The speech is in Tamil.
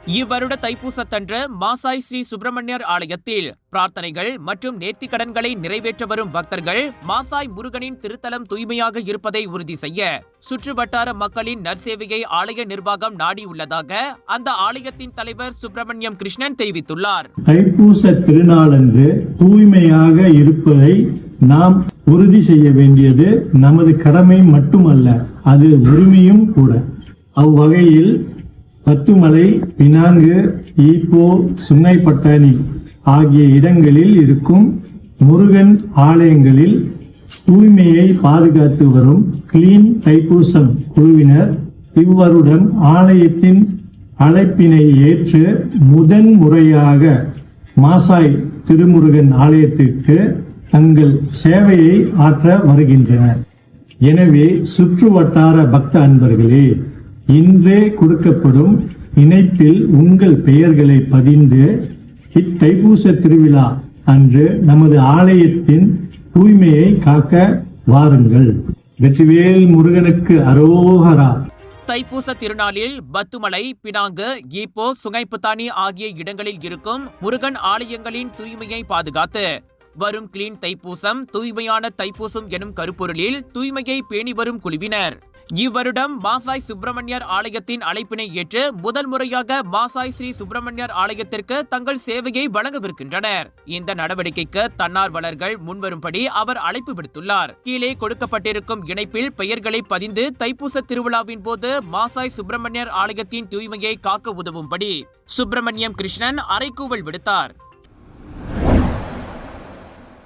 இவ்வருட தைப்பூசத்தன்று மாசாய் ஸ்ரீ சுப்பிரமணியர் ஆலயத்தில் பிரார்த்தனைகள் மற்றும் நேர்த்திக்கடன்களை நிறைவேற்ற வரும் பக்தர்கள் மாசாய் முருகனின் திருத்தலம் தூய்மையாக இருப்பதை உறுதி செய்ய சுற்று வட்டார மக்களின் நற்சேவையை ஆலய நிர்வாகம் நாடியுள்ளதாக அந்த ஆலயத்தின் தலைவர் சுப்பிரமணியம் கிருஷ்ணன் தெரிவித்துள்ளார். தைப்பூச திருநாளன்று தூய்மையாக இருப்பதை நாம் உறுதி செய்ய வேண்டியது நமது கடமை மட்டுமல்ல, அது உரிமையும் கூட. அவ்வகையில் பத்துமலை, பினாங்கு, ஈப்போ, சுங்கைப்பட்டாணி ஆகிய இடங்களில் இருக்கும் முருகன் ஆலயங்களில் தூய்மையை பாதுகாத்து வரும் கிளீன் தைப்பூசம் குழுவினர் இவ்வருடம் ஆலயத்தின் அழைப்பினை ஏற்று முதன் முறையாக மாசாய் திருமுருகன் ஆலயத்திற்கு தங்கள் சேவையை ஆற்ற வருகின்றனர். எனவே சுற்று வட்டார பக்த அன்பர்களே, இன்றே கொடுக்கப்படும் இணைப்பில் உங்கள் பெயர்களை பதிந்து இத்தைப்பூச திருவிழா அன்று நமது ஆலயத்தின் தூய்மையை காக்க வாருங்கள். வெற்றிவேல் முருகனுக்கு அரோகரா. தைப்பூச திருநாளில் பத்துமலை, பினாங்கு, ஈப்போ, சுங்கைப்புத்தானி ஆகிய இடங்களில் இருக்கும் முருகன் ஆலயங்களின் தூய்மையை பாதுகாத்து வரும் கிளீன் தைப்பூசம், தூய்மையான தைப்பூசம் எனும் கருப்பொருளில் தூய்மையை பேணி வரும் குழுவினர் இவ்வருடம் மாசாய் சுப்பிரமணியர் ஆலயத்தின் அழைப்பினை ஏற்று முதல் முறையாக மாசாய் ஸ்ரீ சுப்பிரமணியர் ஆலயத்திற்கு தங்கள் சேவையை வழங்கவிருக்கின்றனர். இந்த நடவடிக்கைக்கு தன்னார்வலர்கள் முன்வரும்படி அவர் அழைப்பு விடுத்துள்ளார். கீழே கொடுக்கப்பட்டிருக்கும் இணைப்பில் பெயர்களை பதிந்து தைப்பூச திருவிழாவின் போது மாசாய் சுப்பிரமணியர் ஆலயத்தின் தூய்மையை காக்க உதவும்படி சுப்பிரமணியம் கிருஷ்ணன் அறைகூவல் விடுத்தார்.